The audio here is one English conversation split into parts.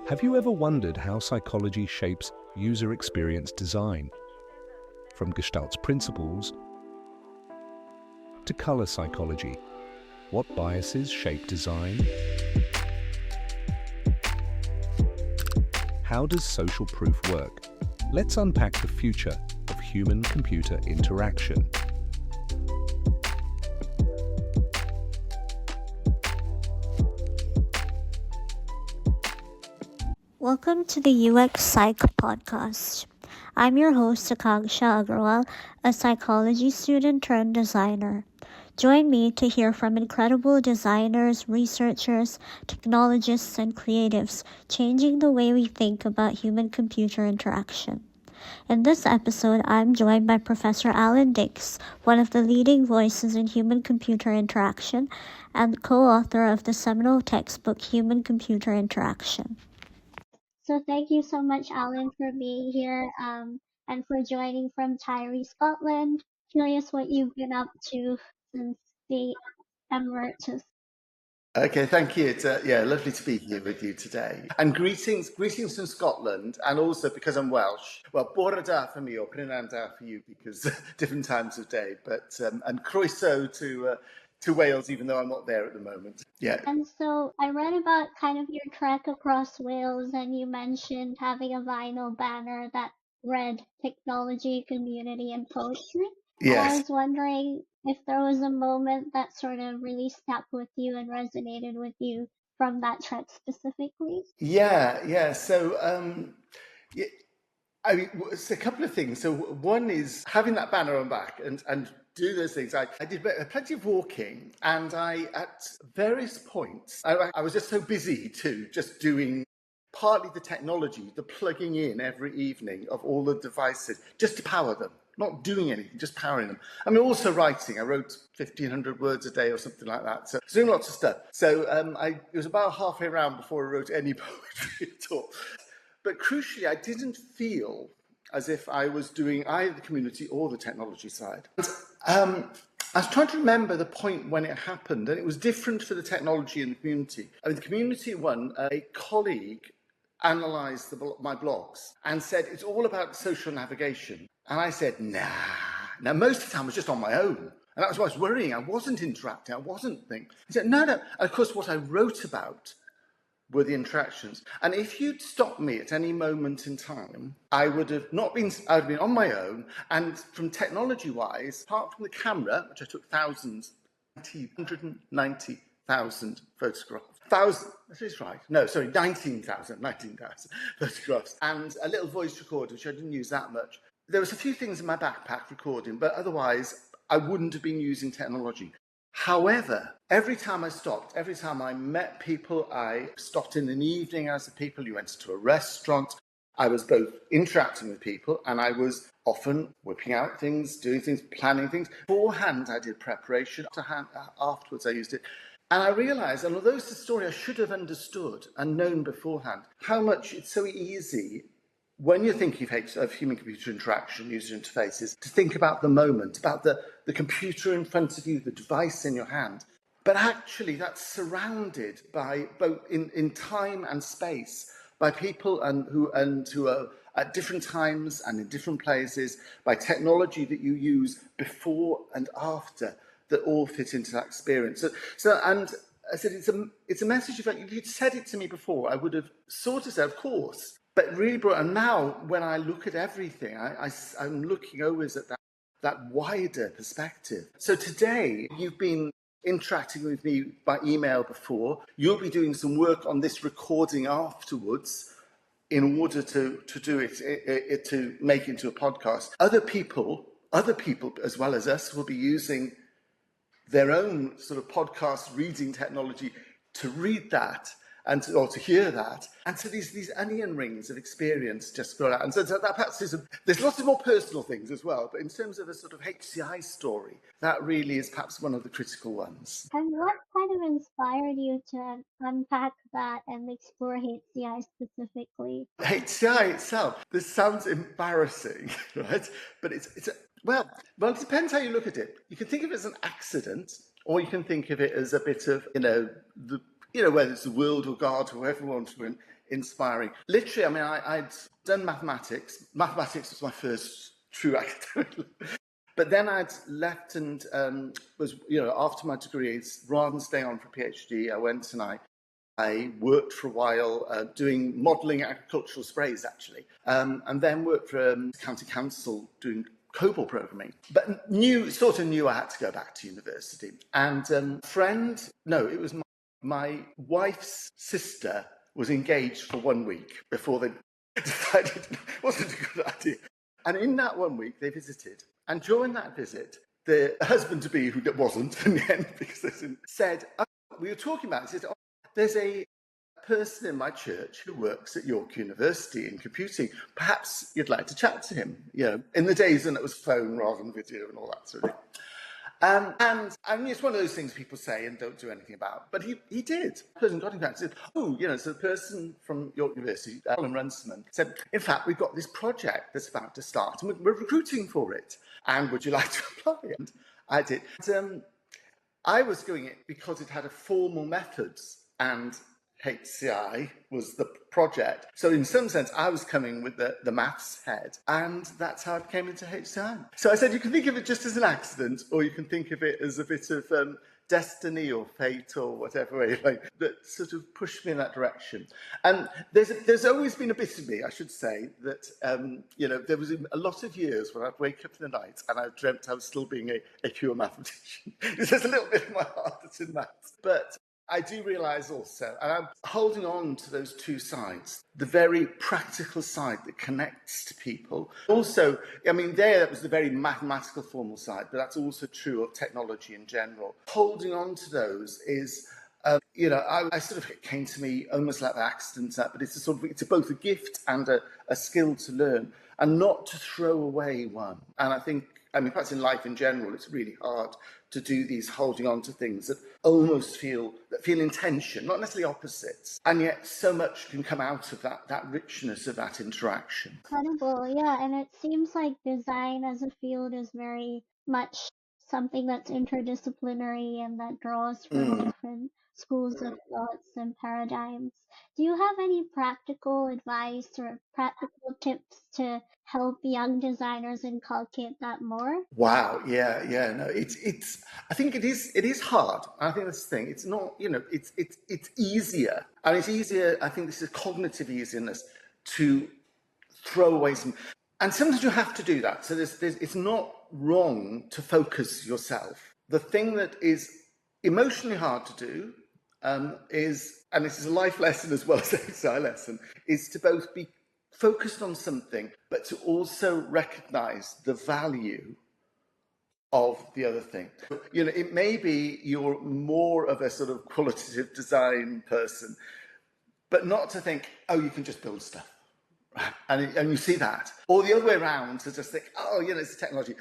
Have you ever wondered how psychology shapes user experience design? From Gestalt's principles to color psychology, what biases shape design? How does social proof work? Let's unpack the future of human-computer interaction. Welcome to the UX Psych podcast. I'm your host, Akanksha, a psychology student turned designer. Join me to hear from incredible designers, researchers, technologists, and creatives changing the way we think about human-computer interaction. In this episode, I'm joined by Professor Alan Dix, one of the leading voices in human-computer interaction and co-author of the seminal textbook Human-Computer Interaction. So thank you so much, Alan, for being here and for joining from Tyree, Scotland. Curious what you've been up to since the Emirates. Okay, thank you. It's lovely to be here with you today. And greetings from Scotland, and also because I'm Welsh. Well, bore da for me, or prynawn da for you, because different times of day. But and croeso to Wales, even though I'm not there at the moment. Yeah. And so I read about kind of your trek across Wales, and you mentioned having a vinyl banner that read technology, community, and poetry. Yes. And I was wondering if there was a moment that sort of really stuck with you and resonated with you from that trek specifically. Yeah. So I mean, it's a couple of things. So one is having that banner on back and do those things. I did plenty of walking, and at various points, I was just so busy too, just doing partly the technology, the plugging in every evening of all the devices, just to power them, not doing anything, just powering them. I mean, also writing. I wrote 1,500 words a day or something like that. So doing lots of stuff. So it was about halfway around before I wrote any poetry at all. But crucially, I didn't feel as if I was doing either the community or the technology side. And, I was trying to remember the point when it happened, and it was different for the technology and the community. I mean, the community one, a colleague analysed my blogs and said, it's all about social navigation. And I said, nah. Now, most of the time I was just on my own. And that was why I was worrying. I wasn't interacting. I wasn't thinking. He said, no. And of course, what I wrote about were the interactions. And if you'd stopped me at any moment in time, I would have been on my own. And from technology-wise, apart from the camera, which I took 190,000 photographs. 19,000 photographs. And a little voice recorder, which I didn't use that much. There was a few things in my backpack recording, but otherwise, I wouldn't have been using technology. However, every time I stopped, every time I met people, I stopped in an evening as a people, you went to a restaurant, I was both interacting with people and I was often whipping out things, doing things, planning things. Beforehand, I did preparation. Afterwards, I used it. And I realised, and although it's a story I should have understood and known beforehand, how much it's so easy when you're thinking of human-computer interaction, user interfaces, to think about the moment, about the computer in front of you, the device in your hand. But actually, that's surrounded by both in time and space by people who are at different times and in different places, by technology that you use before and after that all fit into that experience. So and I said it's a message. If you'd said it to me before, I would have sort of said, of course. But really brought, and now when I look at everything, I'm looking always at that wider perspective. So today, you've been interacting with me by email before. You'll be doing some work on this recording afterwards in order to do it to make it into a podcast. Other people as well as us will be using their own sort of podcast reading technology to read that or to hear that. And so these onion rings of experience just grow out. And so that perhaps there's lots of more personal things as well, but in terms of a sort of HCI story, that really is perhaps one of the critical ones. And what kind of inspired you to unpack that and explore HCI specifically? HCI itself, this sounds embarrassing, right? But well, it depends how you look at it. You can think of it as an accident, or you can think of it as a bit of, whether it's the world or God, whoever wants to inspiring. Literally, I mean, I'd done mathematics. Mathematics was my first true academic. But then I'd left and was, after my degrees, rather than staying on for a PhD, I went and I worked for a while doing modelling agricultural sprays, actually, and then worked for county council doing COBOL programming. But sort of knew I had to go back to university. And it was my wife's sister was engaged for 1 week before they decided it wasn't a good idea. And in that 1 week, they visited. And during that visit, the husband-to-be, who wasn't in the end, because they said, we were talking about it, he said, there's a person in my church who works at York University in computing. Perhaps you'd like to chat to him, in the days when it was phone rather than video and all that sort of thing. And I mean, it's one of those things people say and don't do anything about. But he did. The person got in contact and said, so the person from York University, Alan Runciman, said, in fact, we've got this project that's about to start and we're recruiting for it. And would you like to apply? And I did. And, I was doing it because it had a formal methods, and HCI was the project. So in some sense, I was coming with the maths head, and that's how I came into HCI. So I said, you can think of it just as an accident, or you can think of it as a bit of destiny or fate or whatever, that sort of pushed me in that direction. And there's always been a bit of me, I should say, that, there was a lot of years when I'd wake up in the night and I dreamt I was still being a pure mathematician. There's a little bit of my heart that's in maths. But I do realise also, and I'm holding on to those two sides, the very practical side that connects to people. Also, I mean, that was the very mathematical formal side, but that's also true of technology in general. Holding on to those is, I sort of, it came to me almost like an accident, but it's both a gift and a skill to learn, and not to throw away one. And I think, perhaps in life in general, it's really hard to do these holding on to things that almost feel in tension, not necessarily opposites. And yet so much can come out of that richness of that interaction. Incredible, yeah. And it seems like design as a field is very much something that's interdisciplinary and that draws from different schools of thoughts and paradigms. Do you have any practical advice or practical tips to help young designers inculcate that more? Wow, yeah, no, it's. I think it is hard. I think that's the thing. It's not, it's easier, and it's easier. I think this is cognitive easiness to throw away some, and sometimes you have to do that. So it's not wrong to focus yourself. The thing that is emotionally hard to do is, and this is a life lesson as well as an HCI lesson, is to both be focused on something, but to also recognise the value of the other thing. It may be you're more of a sort of qualitative design person, but not to think, you can just build stuff. And you see that. Or the other way around, to just think, it's technology.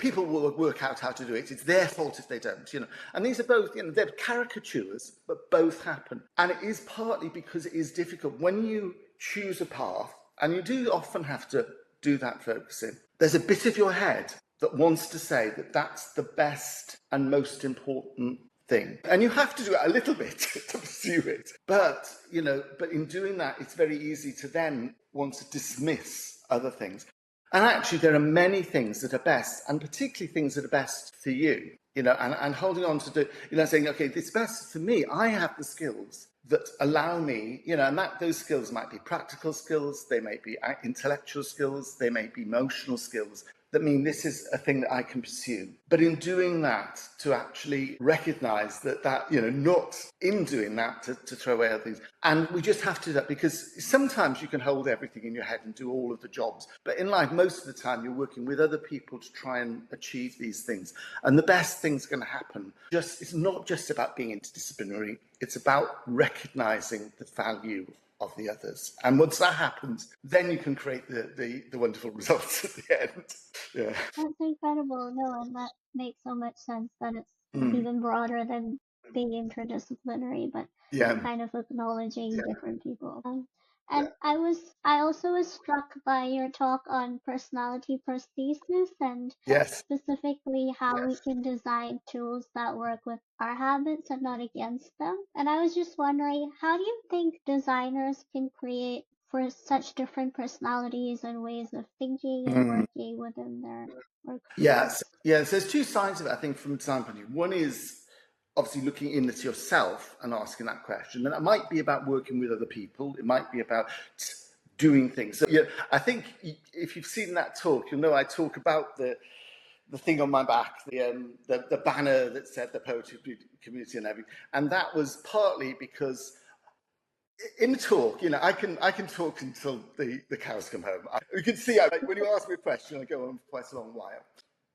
People will work out how to do it. It's their fault if they don't, And these are both, they're caricatures, but both happen. And it is partly because it is difficult. When you choose a path, and you do often have to do that focusing, there's a bit of your head that wants to say that that's the best and most important thing. And you have to do it a little bit to pursue it. But in doing that, it's very easy to then want to dismiss other things. And actually, there are many things that are best, and particularly things that are best for you, and holding on to saying, okay, it's best for me. I have the skills that allow me, and those skills might be practical skills, they may be intellectual skills, they may be emotional skills, that mean this is a thing that I can pursue. But in doing that, to actually recognise that, not in doing that to throw away other things. And we just have to do that because sometimes you can hold everything in your head and do all of the jobs. But in life, most of the time, you're working with other people to try and achieve these things. And the best things are going to happen. It's not just about being interdisciplinary. It's about recognising the value of the others. And once that happens, then you can create the wonderful results at the end. Yeah. That's incredible. No, and that makes so much sense that it's even broader than being interdisciplinary, but kind of acknowledging different people. And I also was struck by your talk on personality prosthesis and Yes. specifically how we Yes. can design tools that work with our habits and not against them. And I was just wondering, how do you think designers can create for such different personalities and ways of thinking and Mm. working within their Yes. workflows? Yes. There's two sides of it, I think, from a design point of view. One is obviously looking in at yourself and asking that question. And it might be about working with other people. It might be about doing things. So, yeah, I think if you've seen that talk, you'll know I talk about the thing on my back, the banner that said the poetry community and everything. And that was partly because in the talk, I can talk until the cows come home. You can see when you ask me a question, I go on for quite a long while.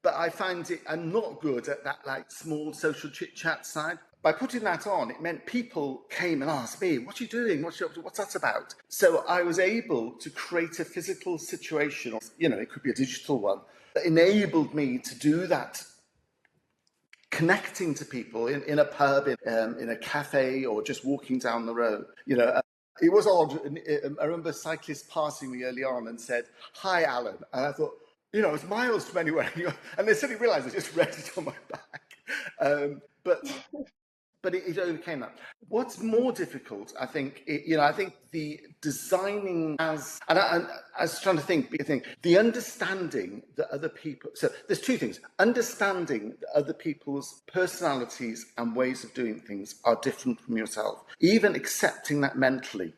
But I find I'm not good at that small social chit chat side. By putting that on, it meant people came and asked me, "What are you doing? What's that about?" So I was able to create a physical situation, it could be a digital one, that enabled me to do that, connecting to people in a pub, in a cafe, or just walking down the road. It was odd. I remember cyclists passing me early on and said, "Hi, Alan." And I thought, it's miles from anywhere. And they suddenly realised I just read it on my back. But it overcame that. What's more difficult, I think, I think the designing I was trying to think, the understanding that other people, so there's two things: understanding that other people's personalities and ways of doing things are different from yourself. Even accepting that mentally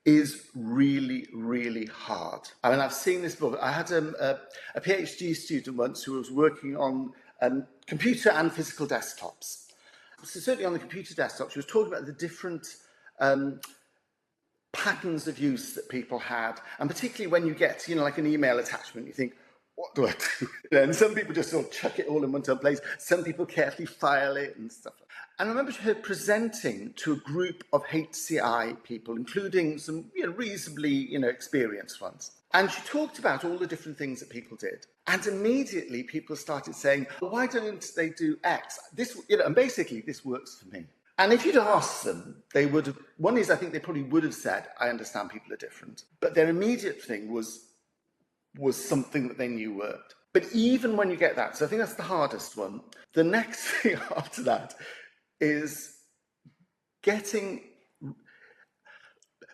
is really, really hard. I mean, I've seen this before. I had a PhD student once who was working on computer and physical desktops. So certainly on the computer desktop, she was talking about the different patterns of use that people had, and particularly when you get, like an email attachment, you think, what do I do? And some people just sort of chuck it all in one place. Some people carefully file it and stuff. And I remember her presenting to a group of HCI people, including some reasonably experienced ones. And she talked about all the different things that people did. And immediately people started saying, well, why don't they do X? And basically this works for me. And if you'd asked them, they would have, one is I think they probably would have said, I understand people are different. But their immediate thing was something that they knew worked. But even when you get that, so I think that's the hardest one. The next thing after that is getting.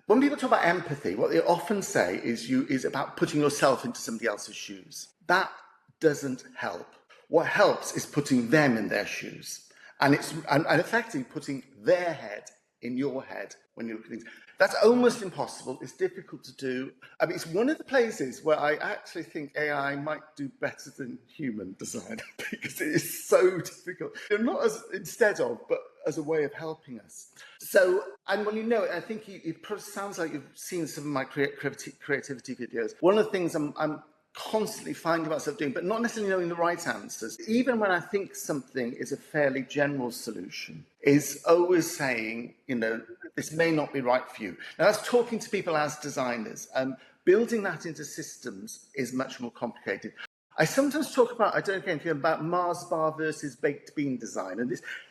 When people talk about empathy, what they often say is about putting yourself into somebody else's shoes. That doesn't help. What helps is putting them in their shoes, and effectively putting their head in your head when you look at things. That's almost impossible. It's difficult to do. I mean, it's one of the places where I actually think AI might do better than human design because it is so difficult. Not as instead of, but as a way of helping us. So, and when I think it sounds like you've seen some of my creativity videos. One of the things I'm constantly finding myself doing, but not necessarily knowing the right answers, even when I think something is a fairly general solution, is always saying, this may not be right for you. Now, that's talking to people as designers. Building that into systems is much more complicated. I sometimes talk about, I don't know anything about Mars bar versus baked bean design, and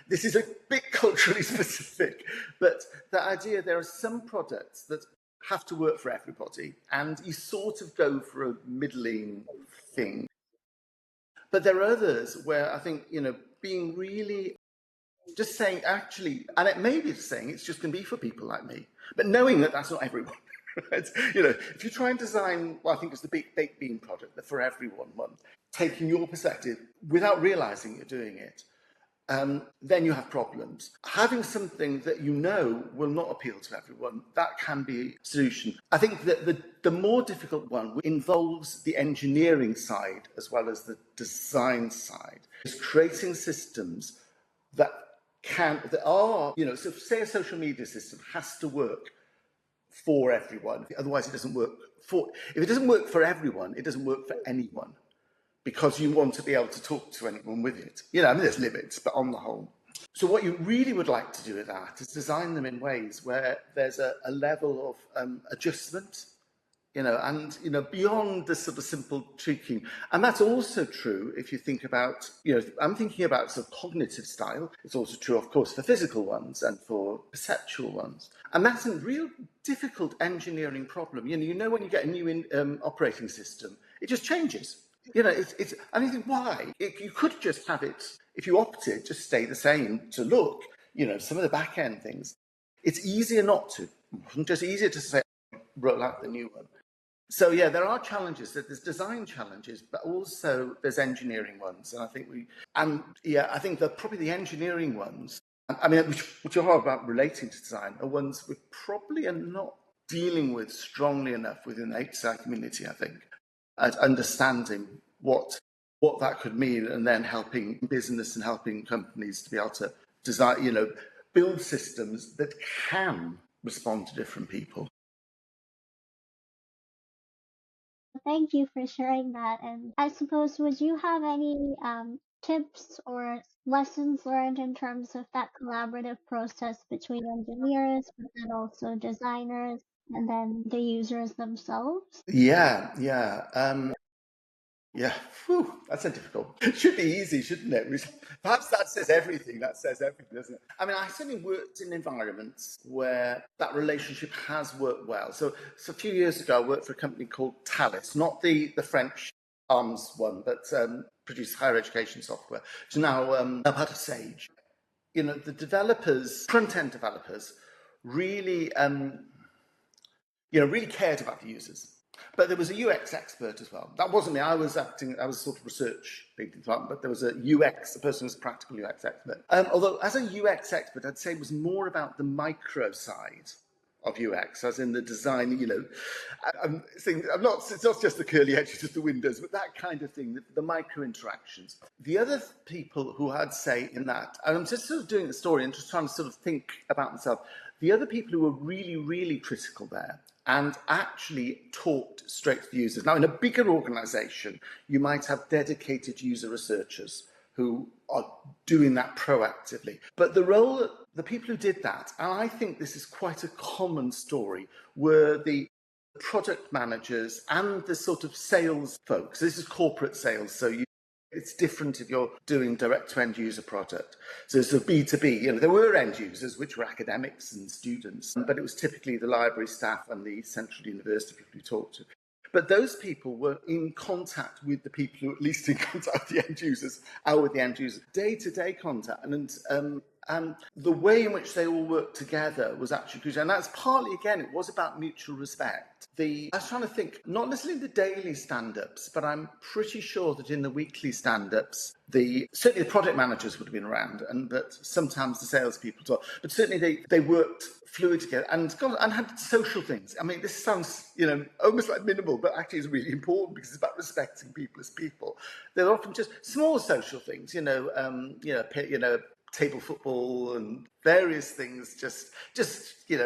this is a bit culturally specific, but the idea there are some products that have to work for everybody, and you sort of go for a middling thing. But there are others where I think, being really just saying, actually, and it may be saying it's just going to be for people like me, but knowing that that's not everyone. Right? If you try and design, I think it's the baked bean product, the for everyone one, taking your perspective without realizing you're doing it, then you have problems. Having something that will not appeal to everyone, that can be a solution. I think that the more difficult one involves the engineering side as well as the design side. Is creating systems that are, so say a social media system has to work for everyone. Otherwise, it doesn't work if it doesn't work for everyone, it doesn't work for anyone, because you want to be able to talk to anyone with it. There's limits, but on the whole. So what you really would like to do with that is design them in ways where there's a level of adjustment and beyond the sort of simple tweaking. And that's also true if you think about, I'm thinking about sort of cognitive style. It's also true, of course, for physical ones and for perceptual ones. And that's a real difficult engineering problem. When you get a new operating system, it just changes. And you think, why? You could just have it, if you opted, just stay the same to look, some of the back end things. It's easier not to. It's just easier to say, roll out the new one. So yeah, there are challenges. There's design challenges, but also there's engineering ones. And I think that probably the engineering ones, which are about relating to design, are ones we probably are not dealing with strongly enough within the HCI community, I think, at understanding what that could mean, and then helping business and helping companies to be able to design, build systems that can respond to different people. Thank you for sharing that. And I suppose, would you have any tips or lessons learned in terms of that collaborative process between engineers, but then also designers, and then the users themselves? Yeah. That's a difficult. It should be easy, shouldn't it? Perhaps that says everything. Doesn't it? I certainly worked in environments where that relationship has worked well. So a few years ago, I worked for a company called Thales, not the French arms one, but produced higher education software. So now a part of Sage. The developers, front-end developers, really, really cared about the users. But there was a UX expert as well. That wasn't me. I was sort of research leading department, but there was a person who was a practical UX expert. Although as a UX expert, I'd say it was more about the micro side of UX, as in the design, it's not just the curly edges of the windows, but that kind of thing, the micro interactions. The other people who I'd say in that, and I'm just sort of doing the story and just trying to sort of think about myself, the other people who were really, really critical there and actually talked straight to the users. Now, in a bigger organization, you might have dedicated user researchers who are doing that proactively. But the people who did that, and I think this is quite a common story, were the product managers and the sort of sales folks. This is corporate sales, so it's different if you're doing direct to end user product. So it's a B2B, there were end users, which were academics and students, but it was typically the library staff and the central university people who talked to. But those people were in contact with the people who were at least in contact with the end users, or with the end users, day-to-day contact. And the way in which they all worked together was actually crucial. And that's partly, again, it was about mutual respect. I was trying to think, not necessarily the daily stand-ups, but I'm pretty sure that in the weekly stand-ups, certainly the product managers would have been around, but sometimes the salespeople as well. But certainly they worked fluid together and had social things. This sounds, almost like minimal, but actually it's really important because it's about respecting people as people. They're often just small social things, table football and various things, just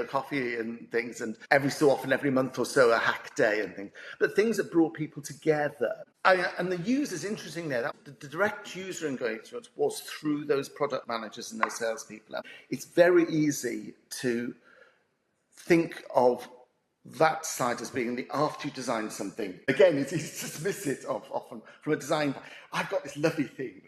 coffee and things, and every so often, every month or so, a hack day and things. But things that brought people together. And the users, interesting there, the direct user engagement was through those product managers and those salespeople. It's very easy to think of that side as being after you design something. Again, it's easy to dismiss it often from a design. I've got this lovely thing,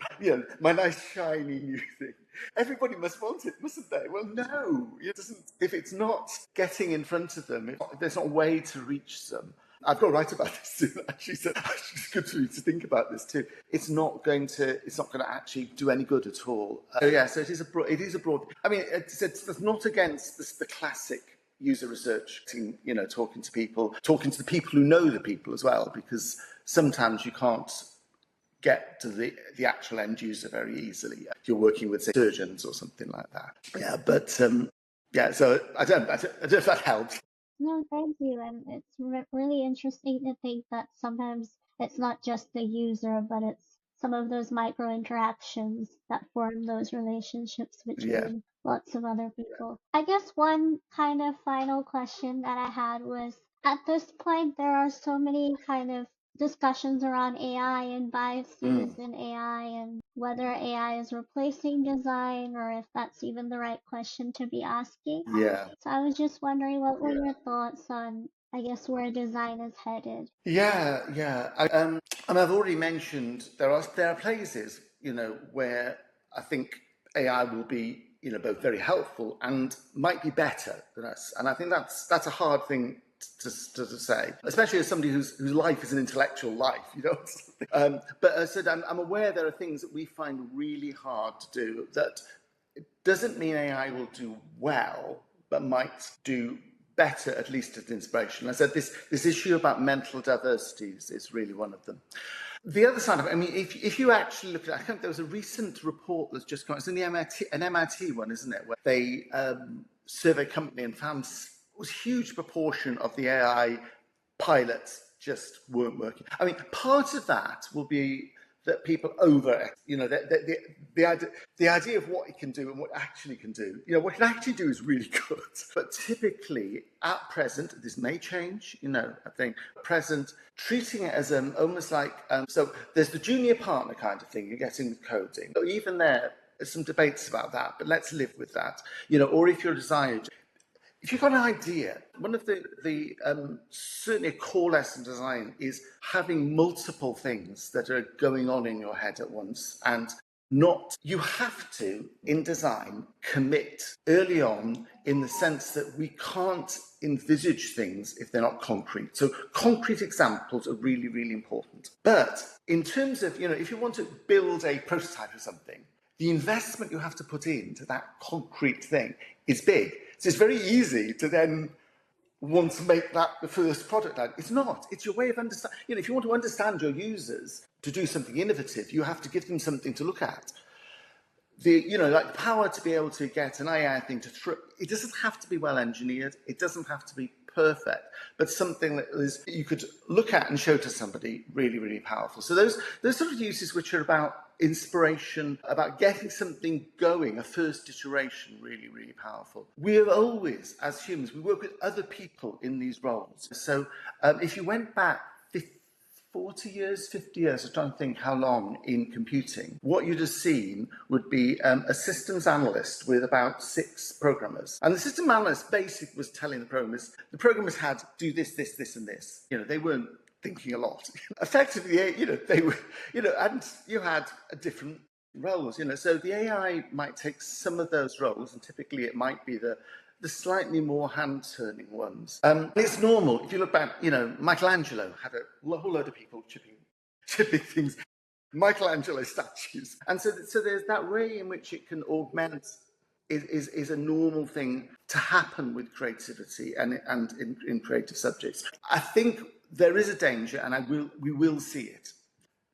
my nice shiny new thing. Everybody must want it, mustn't they? Well, no, it doesn't. If it's not getting in front of them, there's not a way to reach them. I've got to write about this too, actually, so it's good for me to think about this too. It's not going to actually do any good at all. So it is a broad. It's not against the classic user research, talking to the people who know the people as well, because sometimes you can't get to the actual end user very easily. You're working with, say, surgeons or something like that. Yeah, but so I don't know if that helps. No, thank you. And it's really interesting to think that sometimes it's not just the user, but it's some of those micro interactions that form those relationships between lots of other people. I guess one kind of final question that I had was, at this point, there are so many kind of discussions around AI and biases in AI and whether AI is replacing design or if that's even the right question to be asking. Yeah. So I was just wondering, what were your thoughts on, I guess, where design is headed? Yeah. And I've already mentioned there are places, where I think AI will be, both very helpful and might be better than us. And I think that's a hard thing to say, especially as somebody whose life is an intellectual life, but as I said, I'm aware there are things that we find really hard to do that doesn't mean AI will do well, but might do better, at least as inspiration. I said this issue about mental diversity is really one of them. The other side of it, I mean, if you actually look at it, I think there was a recent report that's just come out, it's in the MIT one, isn't it, where they surveyed a company and found a huge proportion of the AI pilots just weren't working. I mean, part of that will be that people the idea of what it can do and what it actually can do. What it can actually do is really good. But typically, at present, this may change, I think, at present, treating it as almost like, so there's the junior partner kind of thing you get in with coding. So even there's some debates about that, but let's live with that. Or if you're a designer, if you've got an idea, one of the certainly a core lesson in design is having multiple things that are going on in your head at once, and you have to, in design, commit early on in the sense that we can't envisage things if they're not concrete. So concrete examples are really, really important. But in terms of, if you want to build a prototype of something, the investment you have to put into that concrete thing is big. So it's very easy to then want to make that the first product line. It's not. It's your way of understanding. If you want to understand your users to do something innovative, you have to give them something to look at. The power to be able to get an AI thing it doesn't have to be well engineered. It doesn't have to be perfect, but something that you could look at and show to somebody, really, really powerful. So those sort of uses which are about inspiration, about getting something going, a first iteration, really, really powerful. We have always, as humans, we work with other people in these roles. So if you went back 40 years, 50 years, I'm trying to think how long in computing, what you'd have seen would be a systems analyst with about 6 programmers. And the system analyst basically was telling the programmers had to do this, this, this, and this. They weren't thinking a lot. Effectively, they were, and you had different roles, So the AI might take some of those roles, and typically it might be the slightly more hand-turning ones. It's normal. If you look back, Michelangelo had a whole load of people chipping things, Michelangelo statues. And so there's that way in which it can augment is a normal thing to happen with creativity and in creative subjects. I think there is a danger, and we will see it.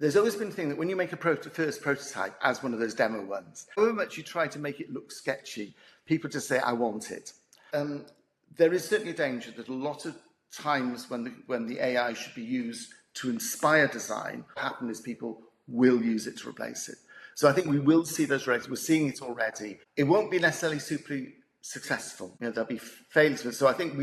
There's always been a thing that when you make a first prototype as one of those demo ones, however much you try to make it look sketchy, people just say, I want it. There is certainly a danger that a lot of times when the AI should be used to inspire design, what happens is people will use it to replace it. So I think we will see those rates. We're seeing it already. It won't be necessarily super successful. There'll be failures. So I think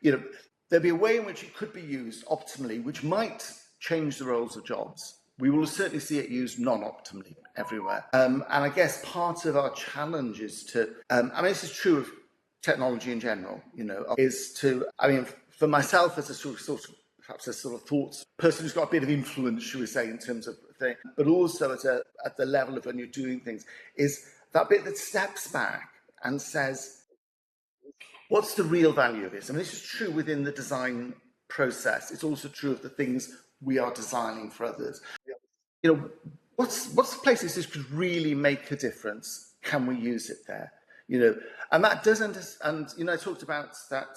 there'll be a way in which it could be used optimally, which might change the roles of jobs. We will certainly see it used non-optimally everywhere. And I guess part of our challenge is this is true of technology in general, for myself as a sort of perhaps a sort of thoughts person who's got a bit of influence, should we say, in terms of thing, but also at the level of when you're doing things, is that bit that steps back and says, what's the real value of this? This is true within the design process. It's also true of the things we are designing for others. What's the places this could really make a difference? Can we use it there? And that doesn't. And I talked about that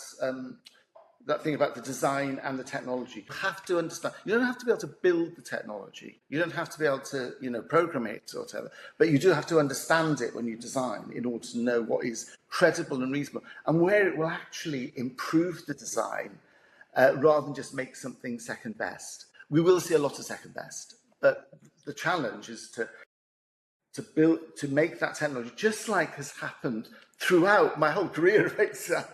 thing about the design and the technology. You have to understand. You don't have to be able to build the technology. You don't have to be able to program it or whatever. But you do have to understand it when you design in order to know what is credible and reasonable and where it will actually improve the design rather than just make something second best. We will see a lot of second best, but the challenge is to make that technology, just like has happened throughout my whole career of HCI,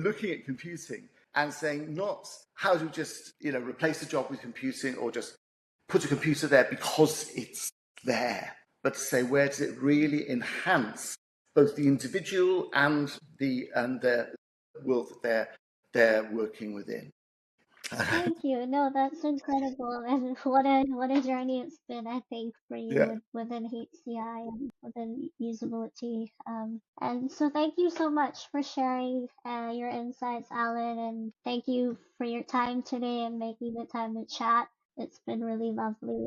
looking at computing, and saying not how do we just, replace a job with computing or just put a computer there because it's there, but to say where does it really enhance both the individual and the world that they're working within. Thank you. No, that's incredible, and what a journey it's been, I think, for you Yeah. within HCI and within usability. And so thank you so much for sharing your insights, Alan, and thank you for your time today and making the time to chat. It's been really lovely.